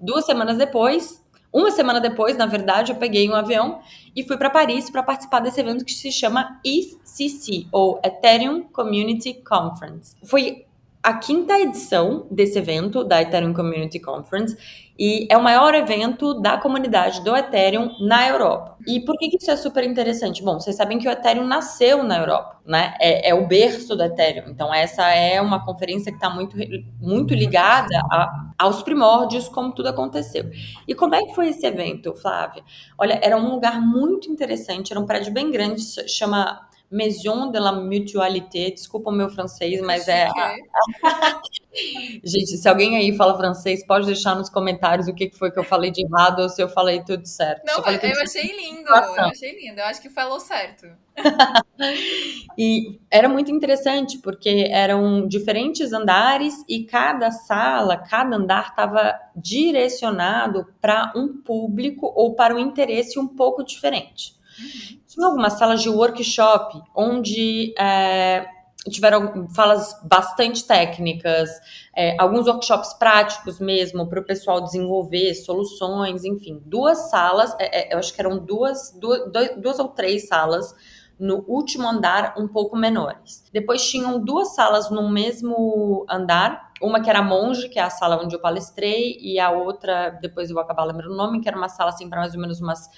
Speaker 2: uma semana depois, na verdade, eu peguei um avião e fui para Paris para participar desse evento que se chama ECC, ou Ethereum Community Conference. Foi a 5ª edição desse evento, da Ethereum Community Conference, e é o maior evento da comunidade do Ethereum na Europa. E por que isso é super interessante? Bom, vocês sabem que o Ethereum nasceu na Europa, né? É o berço do Ethereum. Então, essa é uma conferência que está muito ligada aos primórdios, como tudo aconteceu. E como é que foi esse evento, Flávia? Olha, era um lugar muito interessante, era um prédio bem grande, chama Maison de la Mutualité, desculpa o meu francês, mas Gente, se alguém aí fala francês, pode deixar nos comentários o que foi que eu falei de errado ou se eu falei tudo certo.
Speaker 1: Não, eu achei lindo, eu acho que falou certo.
Speaker 2: E era muito interessante, porque eram diferentes andares e cada sala, cada andar estava direcionado para um público ou para um interesse um pouco diferente. Tinha algumas salas de workshop onde tiveram falas bastante técnicas, alguns workshops práticos mesmo para o pessoal desenvolver soluções, enfim, 2 salas, eu acho que eram duas ou 3 salas no último andar um pouco menores. Depois tinham 2 salas no mesmo andar, uma que era Monge, que é a sala onde eu palestrei, e a outra, depois eu vou acabar lembrando o nome, que era uma sala assim para mais ou menos umas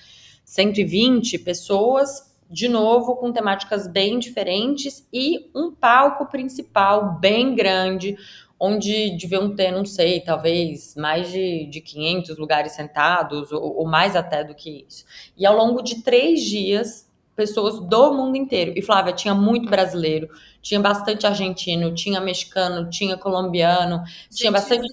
Speaker 2: 120 pessoas, de novo com temáticas bem diferentes e um palco principal bem grande, onde deviam ter, não sei, talvez mais de 500 lugares sentados, ou mais até do que isso. E ao longo de 3 dias, pessoas do mundo inteiro. E Flávia, tinha muito brasileiro, tinha bastante argentino, tinha mexicano, tinha colombiano, tinha bastante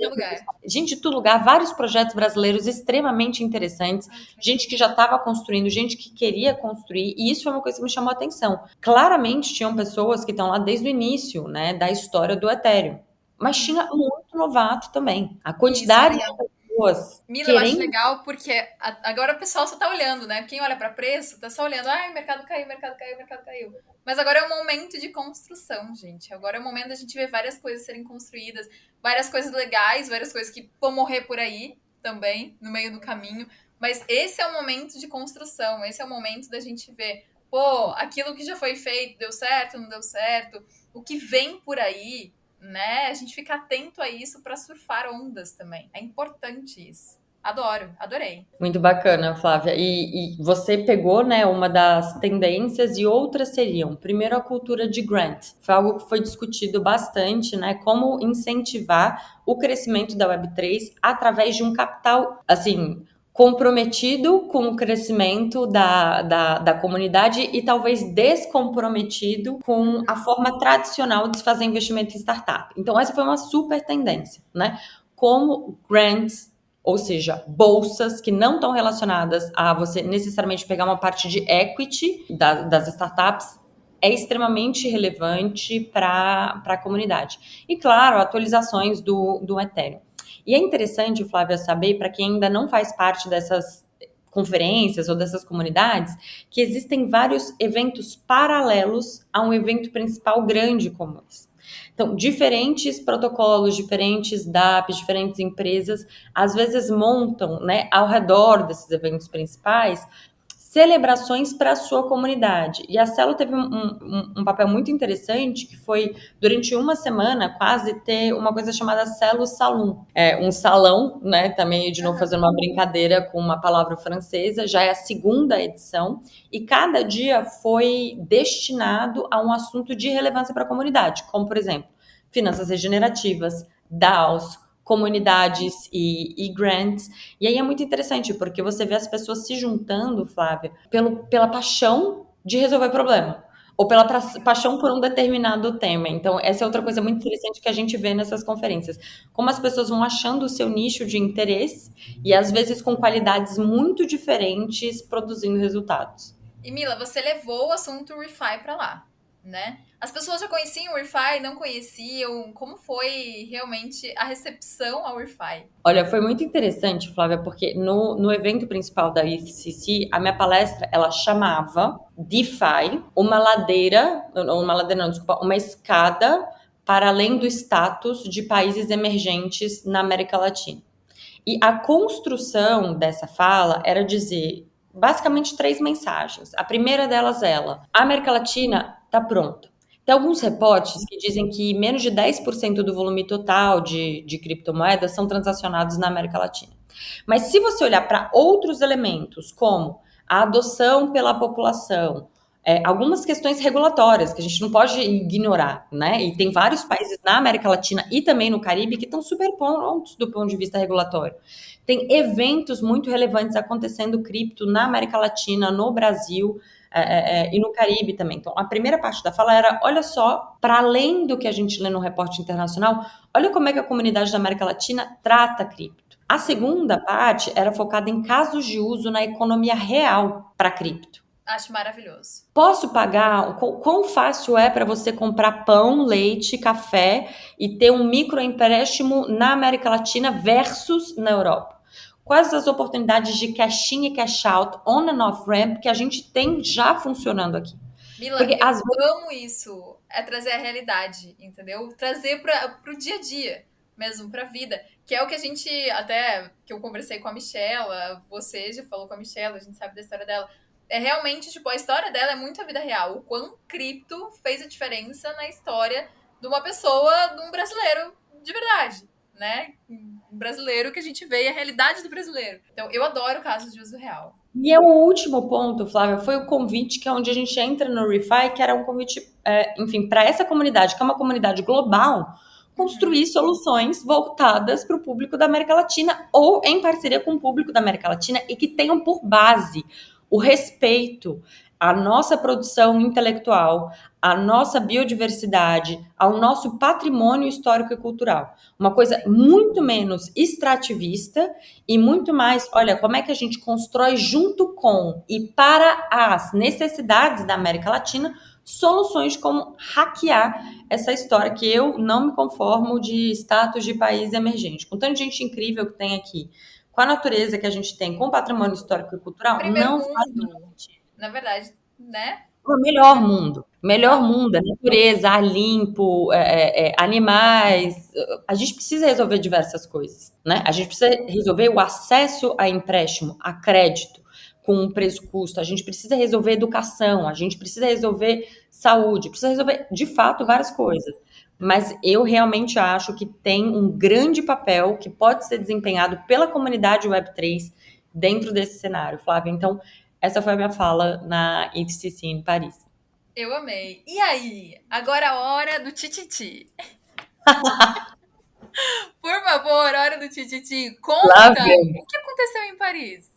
Speaker 2: gente de todo lugar, vários projetos brasileiros extremamente interessantes, gente que já estava construindo, gente que queria construir, e isso foi uma coisa que me chamou a atenção. Claramente tinham pessoas que estão lá desde o início, né, da história do Ethereum, mas tinha muito novato também. A quantidade de pessoas
Speaker 1: Mila, eu acho
Speaker 2: querendo.
Speaker 1: legal porque agora o pessoal só tá olhando, né? Quem olha para preço tá só olhando, ai, mercado caiu, mercado caiu, mercado caiu. Mas agora é o momento de construção, gente. Agora é o momento da gente ver várias coisas serem construídas, várias coisas legais, várias coisas que vão morrer por aí também, no meio do caminho. Mas esse é o momento de construção, esse é o momento da gente ver, pô, aquilo que já foi feito deu certo, não deu certo, o que vem por aí, né? A gente fica atento a isso para surfar ondas também. É importante isso. Adoro, adorei.
Speaker 2: Muito bacana, Flávia. E você pegou, né, uma das tendências e outras seriam, primeiro, a cultura de grant. Foi algo que foi discutido bastante, né, como incentivar o crescimento da Web3 através de um capital, assim, comprometido com o crescimento da comunidade e talvez descomprometido com a forma tradicional de se fazer investimento em startup. Então, essa foi uma super tendência, né? Como grants, ou seja, bolsas que não estão relacionadas a você necessariamente pegar uma parte de equity das startups, é extremamente relevante para a comunidade. E, claro, atualizações do Ethereum. E é interessante, Flávia, saber, para quem ainda não faz parte dessas conferências ou dessas comunidades, que existem vários eventos paralelos a um evento principal grande como esse. Então, diferentes protocolos, diferentes DApps, diferentes empresas, às vezes montam, né, ao redor desses eventos principais, celebrações para a sua comunidade. E a Celo teve um papel muito interessante, que foi, durante uma semana, quase ter uma coisa chamada Celo Saloon. É um salão, né, também, de novo, fazendo uma brincadeira com uma palavra francesa, já é a segunda edição, e cada dia foi destinado a um assunto de relevância para a comunidade, como, por exemplo, finanças regenerativas, DAOs, comunidades e grants. E aí é muito interessante, porque você vê as pessoas se juntando, Flávia, pela paixão de resolver problema. Ou pela paixão por um determinado tema. Então, essa é outra coisa muito interessante que a gente vê nessas conferências. Como as pessoas vão achando o seu nicho de interesse e, às vezes, com qualidades muito diferentes, produzindo resultados.
Speaker 1: E Mila, você levou o assunto ReFi para lá, né? As pessoas já conheciam o ReFi, não conheciam? Como foi realmente a recepção ao ReFi?
Speaker 2: Olha, foi muito interessante, Flávia, porque no evento principal da ICC, a minha palestra, ela chamava DeFi, uma ladeira não, desculpa, uma escada para além do status de países emergentes na América Latina. E a construção dessa fala era dizer, basicamente, três mensagens. A primeira delas é a América Latina está pronta. Tem alguns reportes que dizem que menos de 10% do volume total de criptomoedas são transacionados na América Latina. Mas se você olhar para outros elementos, como a adoção pela população, algumas questões regulatórias que a gente não pode ignorar, né? E tem vários países na América Latina e também no Caribe que estão super prontos do ponto de vista regulatório. Tem eventos muito relevantes acontecendo cripto na América Latina, no Brasil, e no Caribe também. Então, a primeira parte da fala era, olha só, para além do que a gente lê no reporte internacional, olha como é que a comunidade da América Latina trata cripto. A segunda parte era focada em casos de uso na economia real para cripto.
Speaker 1: Acho maravilhoso.
Speaker 2: Posso pagar? Quão fácil é para você comprar pão, leite, café e ter um microempréstimo na América Latina versus na Europa? Quais as oportunidades de cash in e cash out, on and off ramp que a gente tem já funcionando aqui?
Speaker 1: Mila,
Speaker 2: Porque
Speaker 1: eu amo isso. É trazer a realidade, entendeu? Trazer para o dia a dia mesmo, para a vida. Que é o que a gente, até que eu conversei com a Michela, você já falou com a Michela, a gente sabe da história dela. É realmente, tipo, a história dela é muito a vida real. O quão cripto fez a diferença na história de uma pessoa, de um brasileiro de verdade, né? Um brasileiro que a gente vê a realidade do brasileiro. Então, eu adoro casos de uso real.
Speaker 2: E é o último ponto, Flávia, foi o convite, que é onde a gente entra no ReFi, que era um convite, enfim, para essa comunidade, que é uma comunidade global, construir soluções voltadas para o público da América Latina ou em parceria com o público da América Latina e que tenham por base o respeito à nossa produção intelectual, à nossa biodiversidade, ao nosso patrimônio histórico e cultural. Uma coisa muito menos extrativista e muito mais, olha, como é que a gente constrói junto com e para as necessidades da América Latina soluções de como hackear essa história, que eu não me conformo de status de país emergente. Com tanta gente incrível que tem aqui, com a natureza que a gente tem, com o patrimônio histórico e cultural,
Speaker 1: Primeiro
Speaker 2: não faz
Speaker 1: mundo, na verdade, né?
Speaker 2: o melhor mundo. Melhor
Speaker 1: Não,
Speaker 2: mundo, é natureza, ar limpo, animais. A gente precisa resolver diversas coisas, né? A gente precisa resolver o acesso a empréstimo, a crédito, com um preço-custo. A gente precisa resolver educação, a gente precisa resolver saúde, precisa resolver, de fato, várias coisas. Mas eu realmente acho que tem um grande papel que pode ser desempenhado pela comunidade Web3 dentro desse cenário, Flávia. Então, essa foi a minha fala na IFCC em Paris.
Speaker 1: eu amei. E aí? Agora a hora do tititi. Por favor, hora do tititi.
Speaker 2: Lá
Speaker 1: Conta
Speaker 2: vem.
Speaker 1: o que aconteceu em Paris.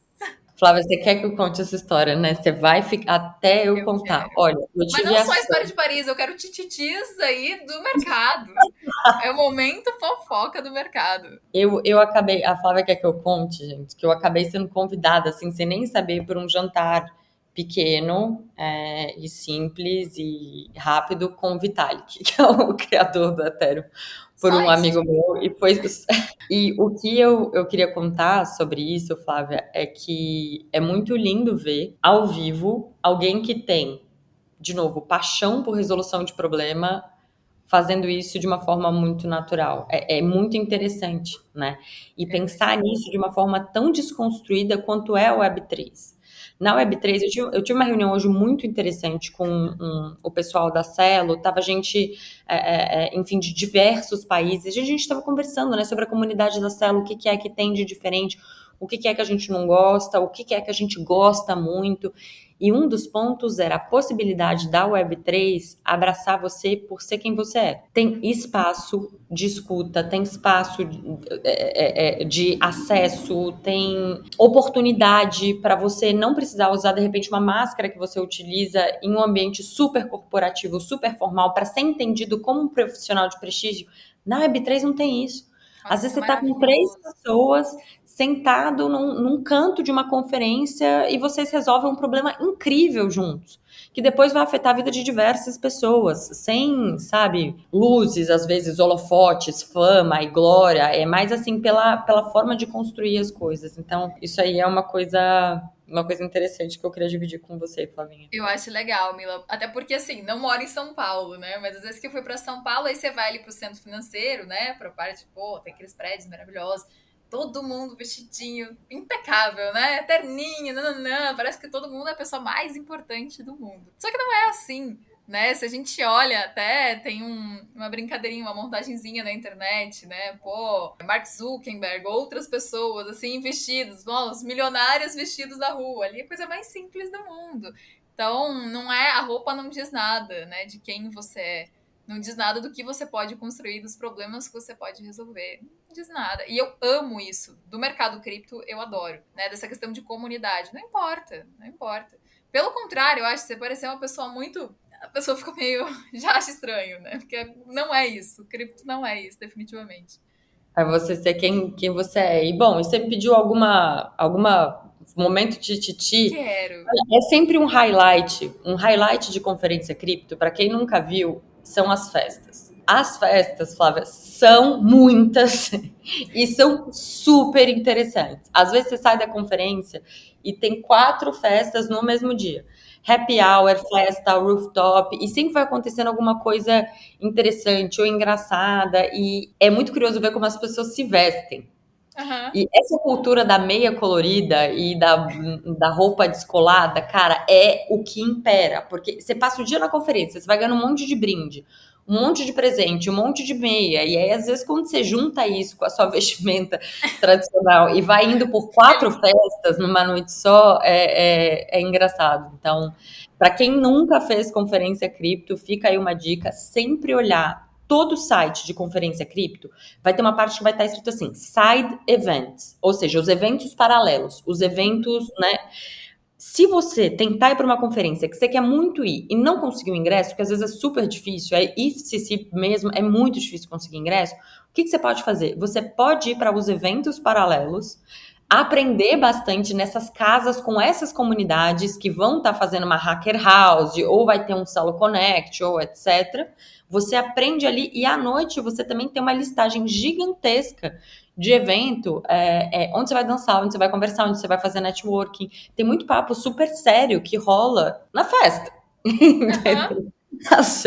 Speaker 2: Flávia, você quer que eu conte essa história, né? Você vai ficar até eu
Speaker 1: Eu
Speaker 2: contar.
Speaker 1: quero.
Speaker 2: Olha, eu
Speaker 1: Mas
Speaker 2: tive
Speaker 1: não
Speaker 2: a
Speaker 1: só a história
Speaker 2: sorte.
Speaker 1: de Paris, eu quero tititis aí do mercado. É o momento fofoca do mercado.
Speaker 2: Eu acabei, a Flávia quer que eu conte, gente, que eu acabei sendo convidada, assim, sem nem saber, por um jantar pequeno, e simples e rápido com o Vitalik, que é o criador do Ethereum, por
Speaker 1: Só
Speaker 2: um
Speaker 1: isso,
Speaker 2: amigo
Speaker 1: gente.
Speaker 2: meu. E o que eu queria contar sobre isso, Flávia, é que é muito lindo ver ao vivo alguém que tem, de novo, paixão por resolução de problema, fazendo isso de uma forma muito natural. É muito interessante, né? E
Speaker 1: É muito
Speaker 2: pensar
Speaker 1: bom.
Speaker 2: nisso de uma forma tão desconstruída quanto é a Web3. Na Web3, eu tive uma reunião hoje muito interessante com o pessoal da Celo, tava gente, enfim, de diversos países, e a gente estava conversando, né, sobre a comunidade da Celo, o que que é que tem de diferente, o que que é que a gente não gosta, o que que é que a gente gosta muito. E um dos pontos era a possibilidade da Web3 abraçar você por ser quem você é. Tem espaço de escuta, tem espaço de acesso, tem oportunidade para você não precisar usar, de repente, uma máscara que você utiliza em um ambiente super corporativo, super formal, para ser entendido como um profissional de prestígio. Na Web3 não tem isso.
Speaker 1: Nossa,
Speaker 2: Às vezes
Speaker 1: isso é
Speaker 2: você está com três
Speaker 1: maravilhoso.
Speaker 2: pessoas sentado num canto de uma conferência e vocês resolvem um problema incrível juntos, que depois vai afetar a vida de diversas pessoas, sem, sabe, luzes, às vezes holofotes, fama e glória, é mais assim pela forma de construir as coisas. Então, isso aí é uma coisa interessante que eu queria dividir com você, Flavinha.
Speaker 1: Eu acho legal, Mila. Até porque, assim, não moro em São Paulo, né? Mas às vezes que eu fui pra São Paulo, aí você vai ali pro centro financeiro, né? Pra parte, pô, tem aqueles prédios maravilhosos. Todo mundo vestidinho, impecável, né? Terninho, nananã. Parece que todo mundo é a pessoa mais importante do mundo. Só que não é assim, né? Se a gente olha, até tem uma brincadeirinha, uma montagenzinha na internet, né? Pô, Mark Zuckerberg, outras pessoas, assim, vestidos, ó, os milionários vestidos na rua. Ali é a coisa mais simples do mundo. Então, não é, a roupa não diz nada, né, de quem você é. Não diz nada do que você pode construir, dos problemas que você pode resolver. Não diz nada. E eu amo isso. Do mercado cripto, eu adoro, né? Dessa questão de comunidade. Não importa, não importa. Pelo contrário, eu acho que você parecer uma pessoa muito. A pessoa fica meio. Já acha estranho, né? Porque não é isso. Cripto não é isso, definitivamente.
Speaker 2: É você ser quem você é. E bom, você me pediu alguma momento de titi.
Speaker 1: Quero.
Speaker 2: É sempre um highlight de conferência cripto, para quem nunca viu, são as festas. As festas, Flávia, são muitas e são super interessantes. Às vezes você sai da conferência e tem 4 festas no mesmo dia. Happy hour, festa, rooftop, e sempre vai acontecendo alguma coisa interessante ou engraçada, e é muito curioso ver como as pessoas se vestem.
Speaker 1: Aham.
Speaker 2: E essa cultura da meia colorida e da roupa descolada, cara, é o que impera. Porque você passa o dia na conferência, você vai ganhando um monte de brinde, um monte de presente, um monte de meia. E aí, às vezes, quando você junta isso com a sua vestimenta tradicional e vai indo por 4
Speaker 1: Ele...
Speaker 2: festas numa noite só, é engraçado. Então, para quem nunca fez conferência cripto, fica aí uma dica: sempre olhar todo site de conferência cripto vai ter uma parte que vai estar escrito assim, side events, ou seja, os eventos paralelos, os eventos, né? Se você tentar ir para uma conferência que você quer muito ir e não conseguir o ingresso, porque às vezes é super difícil, é IFCC mesmo, é muito difícil conseguir ingresso, o que você pode fazer? Você pode ir para os eventos paralelos, aprender bastante nessas casas com essas comunidades que vão estar fazendo uma hacker house, ou vai ter um Salo Connect, ou etc. Você aprende ali e à noite você também tem uma listagem gigantesca de evento, onde você vai dançar, onde você vai conversar, onde você vai fazer networking. Tem muito papo super sério que rola na festa.
Speaker 1: Aham.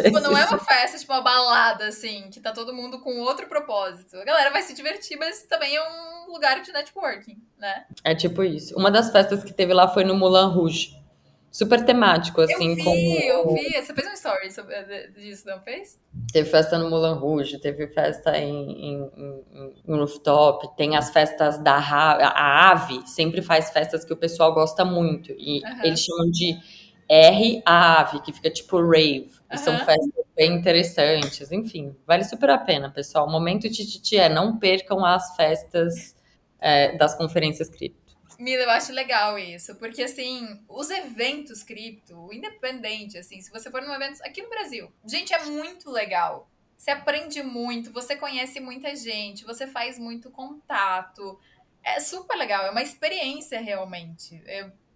Speaker 1: Tipo, não é uma festa, tipo uma balada, assim, que tá todo mundo com outro propósito. A galera vai se divertir, mas também é um lugar de networking, né?
Speaker 2: É tipo isso. Uma das festas que teve lá foi no Moulin Rouge. Super temático, assim,
Speaker 1: Eu
Speaker 2: como
Speaker 1: vi. Você fez um story disso, não fez?
Speaker 2: teve festa no Moulin Rouge, teve festa em rooftop, tem as festas a AVE sempre faz festas que o pessoal gosta muito, e eles
Speaker 1: Aham.
Speaker 2: chamam de R AVE, que fica tipo rave, e são
Speaker 1: Aham.
Speaker 2: festas bem interessantes, enfim, vale super a pena, pessoal. O momento Tititi não percam as festas das conferências cripto.
Speaker 1: Mila, eu acho legal isso, porque assim, os eventos cripto, independente, assim, se você for num evento aqui no Brasil, gente, é muito legal. Você aprende muito, você conhece muita gente, você faz muito contato. É super legal, é uma experiência realmente.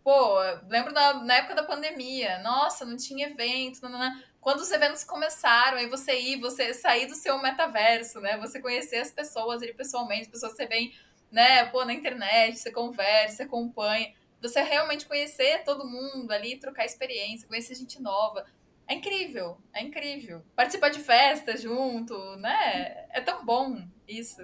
Speaker 1: Pô, lembro na época da pandemia, nossa, não tinha evento, nanana. Quando os eventos começaram, aí você sair do seu metaverso, né? Você conhecer as pessoas ali pessoalmente, as pessoas que você vem, né, pô, na internet, você conversa, você acompanha, você realmente conhecer todo mundo ali, trocar experiência, conhecer gente nova. É incrível, é incrível. Participar de festa junto, né? É tão bom isso.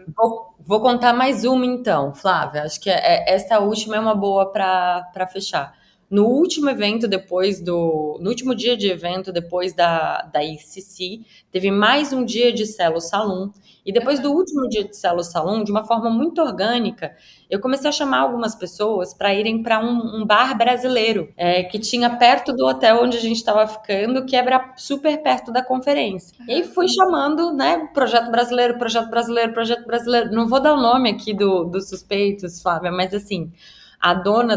Speaker 2: Vou contar mais uma então, Flávia. Acho que essa última é uma boa para fechar. No último evento, no último dia de evento, depois da ICC, teve mais um dia de Celo Salon. E depois do
Speaker 1: Aham.
Speaker 2: último dia de Celo Salon, de uma forma muito orgânica, eu comecei a chamar algumas pessoas para irem para um bar brasileiro, que tinha perto do hotel onde a gente estava ficando, que era super perto da conferência. E aí
Speaker 1: Aham.
Speaker 2: fui chamando, né, projeto brasileiro, projeto brasileiro, projeto brasileiro. Não vou dar o nome aqui dos suspeitos, Flávia, mas assim, a dona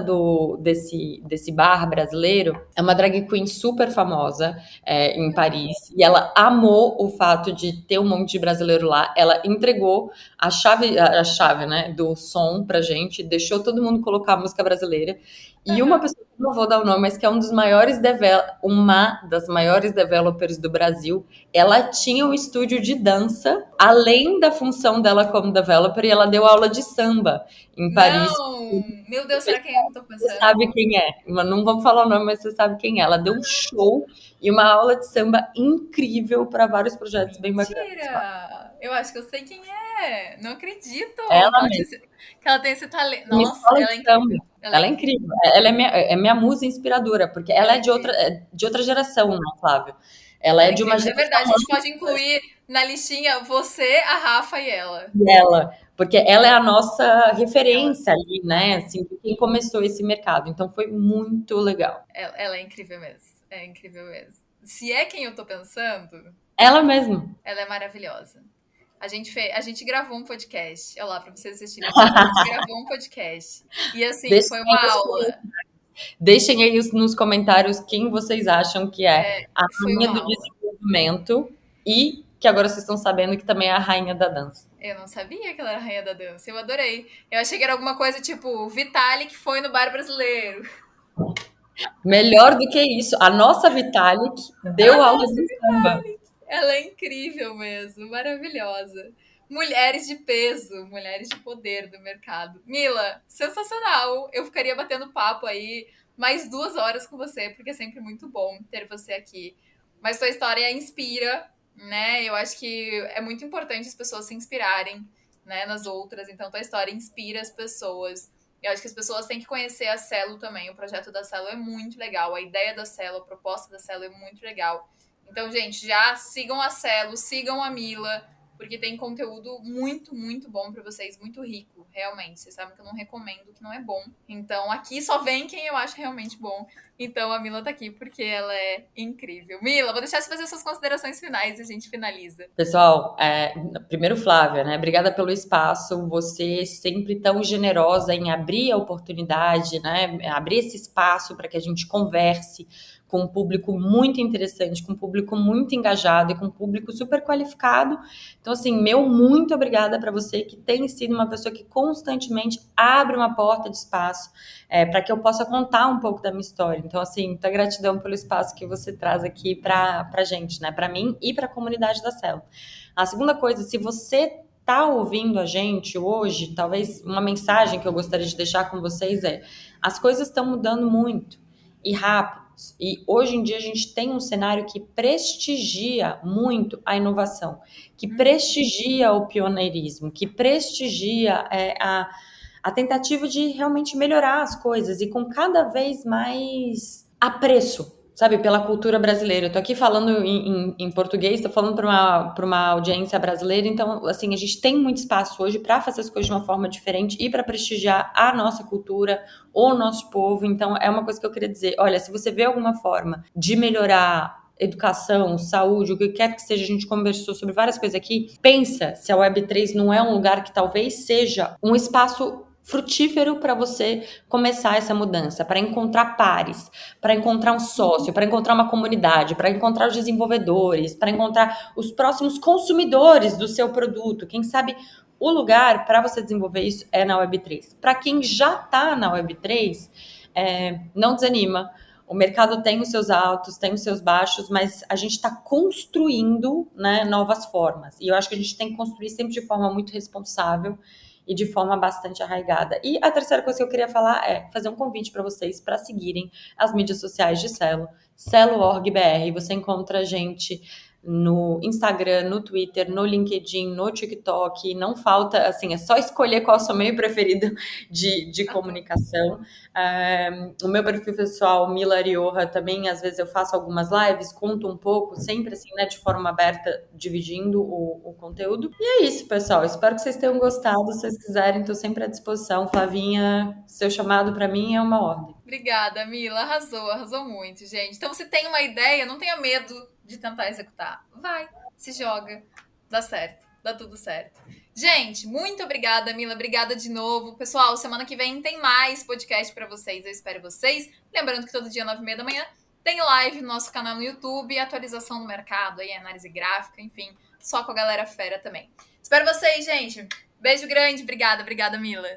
Speaker 2: desse bar brasileiro é uma drag queen super famosa em Paris, e ela amou o fato de ter um monte de brasileiro lá. Ela entregou a chave, né, do som pra gente, deixou todo mundo colocar a música brasileira. E uma
Speaker 1: Aham.
Speaker 2: pessoa, que não vou dar o nome, mas que é uma das maiores developers do Brasil, ela tinha um estúdio de dança, além da função dela como developer, e ela deu aula de samba em Paris.
Speaker 1: Não! Meu Deus, será que é eu tô
Speaker 2: Você sabe
Speaker 1: pensando?
Speaker 2: quem é, mas não vamos falar o nome, mas você sabe quem é. Ela deu um show e uma aula de samba incrível para vários projetos bem bacanas.
Speaker 1: Mentira! Eu acho que eu sei quem é. Não acredito
Speaker 2: Ela
Speaker 1: que ela tem esse talento.
Speaker 2: uma
Speaker 1: Nossa,
Speaker 2: escola
Speaker 1: ela
Speaker 2: de
Speaker 1: é
Speaker 2: samba.
Speaker 1: incrível. Ela é
Speaker 2: Ela é incrível.
Speaker 1: incrível.
Speaker 2: Ela é minha musa inspiradora, porque ela
Speaker 1: Ela
Speaker 2: é
Speaker 1: é incrível.
Speaker 2: de outra geração, né, Flávio? Ela é
Speaker 1: Ela é
Speaker 2: de uma
Speaker 1: incrível. É
Speaker 2: geração
Speaker 1: verdade, a gente pode incluir na listinha você, a Rafa e ela.
Speaker 2: dela, porque ela é a nossa
Speaker 1: Ela,
Speaker 2: referência ali, né? Assim, de quem começou esse mercado. Então foi muito legal.
Speaker 1: ela é incrível mesmo. É incrível mesmo. Se é quem eu tô pensando,
Speaker 2: Ela mesma.
Speaker 1: ela é maravilhosa. A gente gravou um podcast. Olha lá, pra vocês assistirem depois. A gente gravou um podcast. E assim,
Speaker 2: Deixem
Speaker 1: foi
Speaker 2: aí,
Speaker 1: uma aula.
Speaker 2: deixem aí nos comentários quem vocês acham que é a
Speaker 1: Foi
Speaker 2: rainha
Speaker 1: uma
Speaker 2: do
Speaker 1: aula.
Speaker 2: desenvolvimento e que agora vocês estão sabendo que também é a rainha da dança.
Speaker 1: Eu não sabia que ela era a rainha da dança. Eu adorei. Eu achei que era alguma coisa tipo Vitalik que foi no bar brasileiro.
Speaker 2: Melhor do que isso, a nossa Vitalik deu aula
Speaker 1: Aham,
Speaker 2: de samba.
Speaker 1: ela é incrível mesmo, maravilhosa. Mulheres de peso, mulheres de poder do mercado. Mila, sensacional. Eu ficaria batendo papo aí mais 2 horas com você, porque é sempre muito bom ter você aqui. Mas sua história inspira, né? Eu acho que é muito importante as pessoas se inspirarem, né, nas outras. Então, tua história inspira as pessoas. Eu acho que as pessoas têm que conhecer a Celo também. O projeto da Celo é muito legal. A ideia da Celo, a proposta da Celo é muito legal. Então, gente, já sigam a Celo, sigam a Mila, porque tem conteúdo muito, muito bom para vocês, muito rico, realmente. Vocês sabem que eu não recomendo que não é bom. Então, aqui só vem quem eu acho realmente bom. Então, a Mila tá aqui porque ela é incrível. Mila, vou deixar você fazer suas considerações finais e a gente finaliza.
Speaker 2: Pessoal, primeiro Flávia, né? Obrigada pelo espaço. Você sempre tão generosa em abrir a oportunidade, né? Abrir esse espaço para que a gente converse com um público muito interessante, com um público muito engajado e com um público super qualificado. Então, assim, meu muito obrigada para você que tem sido uma pessoa que constantemente abre uma porta de espaço para que eu possa contar um pouco da minha história. Então, assim, muita gratidão pelo espaço que você traz aqui para a gente, né? Para mim e para a comunidade da Celo. A segunda coisa, se você está ouvindo a gente hoje, talvez uma mensagem que eu gostaria de deixar com vocês as coisas estão mudando muito e rápido. E hoje em dia a gente tem um cenário que prestigia muito a inovação, que prestigia o pioneirismo, que prestigia a tentativa de realmente melhorar as coisas e com cada vez mais apreço, sabe, pela cultura brasileira. Eu tô aqui falando em português, tô falando para uma audiência brasileira, então, assim, a gente tem muito espaço hoje para fazer as coisas de uma forma diferente e para prestigiar a nossa cultura, o nosso povo. Então, é uma coisa que eu queria dizer. Olha, se você vê alguma forma de melhorar educação, saúde, o que quer que seja, a gente conversou sobre várias coisas aqui, pensa se a Web3 não é um lugar que talvez seja um espaço frutífero para você começar essa mudança, para encontrar pares, para encontrar um sócio, para encontrar uma comunidade, para encontrar os desenvolvedores, para encontrar os próximos consumidores do seu produto. Quem sabe o lugar para você desenvolver isso é na Web3. Para quem já está na Web3, não desanima. O mercado tem os seus altos, tem os seus baixos, mas a gente está construindo, né, novas formas. E eu acho que a gente tem que construir sempre de forma muito responsável e de forma bastante arraigada. E a terceira coisa que eu queria falar é fazer um convite para vocês para seguirem as mídias sociais de Celo, Celo.org.br. Você encontra a gente no Instagram, no Twitter, no LinkedIn, no TikTok. Não falta, assim, é só escolher qual é o seu meio preferido de comunicação. O meu perfil pessoal, Mila Arioha, também às vezes eu faço algumas lives, conto um pouco, sempre assim, né, de forma aberta, dividindo o conteúdo. E é isso, pessoal. Espero que vocês tenham gostado. Se vocês quiserem, estou sempre à disposição. Flavinha, seu chamado para mim é uma ordem.
Speaker 1: Obrigada, Mila. Arrasou muito, gente. Então, se tem uma ideia, não tenha medo de tentar executar. Vai, se joga. Dá certo. Dá tudo certo. Gente, muito obrigada, Mila. Obrigada de novo. Pessoal, semana que vem tem mais podcast para vocês. Eu espero vocês. Lembrando que todo dia, 9h30 da manhã, tem live no nosso canal no YouTube, atualização no mercado, aí, análise gráfica, enfim, só com a galera fera também. Espero vocês, gente. Beijo grande. Obrigada, Mila.